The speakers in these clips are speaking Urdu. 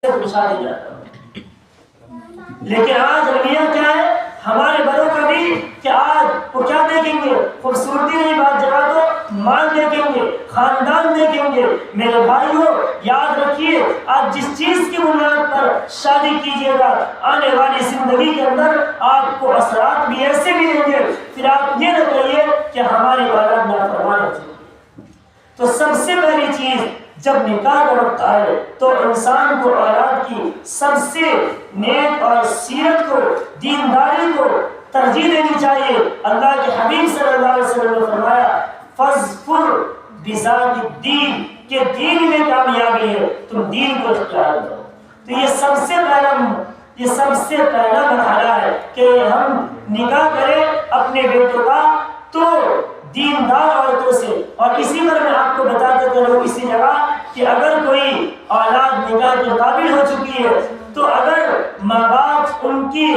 شادی جاتا ہوں. لیکن آج رویہ کیا ہے ہمارے بڑوں کا بھی کہ آج وہ کیا دیکھیں گے؟ خوبصورتی نہیں، بات جگہ تو مال دیکھیں گے، خاندان دیکھیں گے. میرے بھائیوں یاد رکھیے، آج جس چیز کی بنیاد پر شادی کیجیے گا آنے والی زندگی کے اندر آپ کو اثرات بھی ایسے ملیں گے پھر آپ یہ نہ کہیے کہ ہماری اولاد نافرمان ہو چکی. تو سب سے پہلی چیز جب نکاح کا وقت آئے تو انسان کو اولاد کی سب سے نیک اور سیرت کو، دینداری کو ترجیح دینی چاہیے. اللہ کے حبیب صلی اللہ علیہ وسلم نے فرمایا فَاظْفُرْ بِذَاتِ الدِّینِ کہ دین میں کامیابی ہے، تم دین کو اختیار کرو. تو یہ سب سے پہلا مرحلہ ہے کہ ہم نکاح کریں اپنے بیٹوں کا تو دیندار عورتوں سے. اور اسی پر میں آپ کو بتاتا چلوں اسی جگہ کہ اگر کوئی اولاد نکاح کے قابل ہو چکی ہے تو اگر ماں باپ ان کی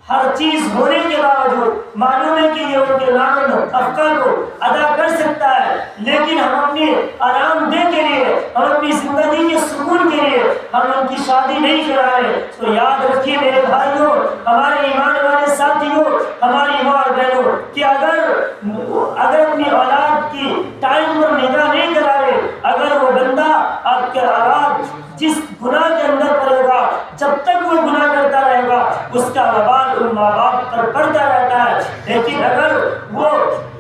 ہر چیز ہونے کے باوجود معلوم ہے کہ یہ ان کے نام افقہ کو ادا کر سکتا ہے، لیکن ہم اپنے آرام دہ کے لیے، ہم اپنی زندگی کے سکون کے لیے ہم ان کی شادی نہیں کرائے تو یاد رکھیے میرے بھائیوں، ہمارے ایمان والے ساتھیوں، ہماری ماں اور بہنوں کہ اگر اپنی اولاد کی ٹائم پر نکاح نہیں کرائے، اگر وہ بندہ آپ کے اولاد جس گناہ کے اندر پڑے گا جب تک وہ گناہ کرتا رہے گا اس کا وبال ان ماں باپ پر پڑتا رہتا ہے. لیکن اگر وہ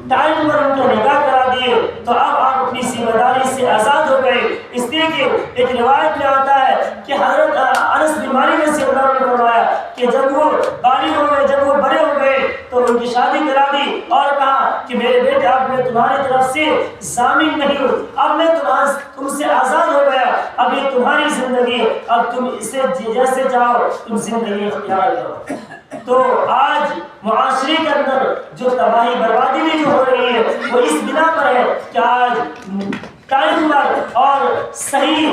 ٹائم پر ان کا نکاح کرا دیے تو اب آپ اپنی ذمہ داری سے آزاد ہو گئے. اس لیے کہ ایک روایت میں آتا ہے کہ حضرت انس بن مالک سے اللہ نے فرمایا کہ جب وہ بالغ ہو گئے، جب وہ بڑے ہو گئے تو ان کی شادی کرا دی اور کہا کہ میرے بیٹے اب میں تمہاری طرف سے ضامن نہیں ہوں، اب میں تم سے آزاد ہو گیا، اب یہ تمہاری زندگی، اب تم اسے جیسے چاہو تم زندگی اختیار کرو. تو آج معاشرے کے اندر جو تباہی بربادی بھی جو ہو رہی ہے وہ اس بنا پر ہے کہ آج ٹائم پر اور صحیح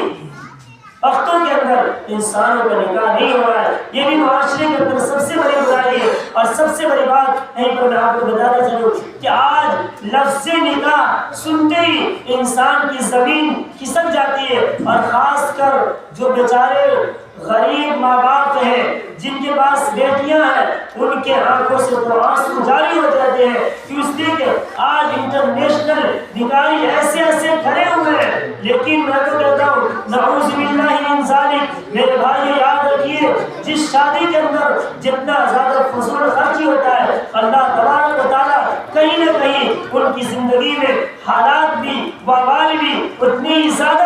وقتوں کے اندر انسانوں کا نکاح نہیں ہو رہا ہے. یہ بھی معاشرے کے اندر سب سے بڑی برائی ہے. اور سب سے بڑی بات یہیں پر میں آپ کو بتاتا چلوں کہ آج لفظ نکاح سنتے ہی انسان کی زمین کھسک جاتی ہے، اور خاص کر جو بیچارے غریب ماں باپ ہیں جن کے پاس بیٹیاں ہیں ان کے آنکھوں سے تو آنسو جاری ہو جاتے ہیں. اس لیے کہ آج انٹرنیشنل نکاحی ایسے کھڑے ہوئے ہیں. لیکن میں تو کہتا ہوں نعوذ باللہ من ذالک. میرے بھائی یاد رکھیے جس شادی کے اندر جتنا زیادہ فضول خرچی ہوتا ہے اللہ تبارک و تعالیٰ کہیں نہ کہیں ان کی زندگی میں حالات بھی وبال بھی اتنی ہی زیادہ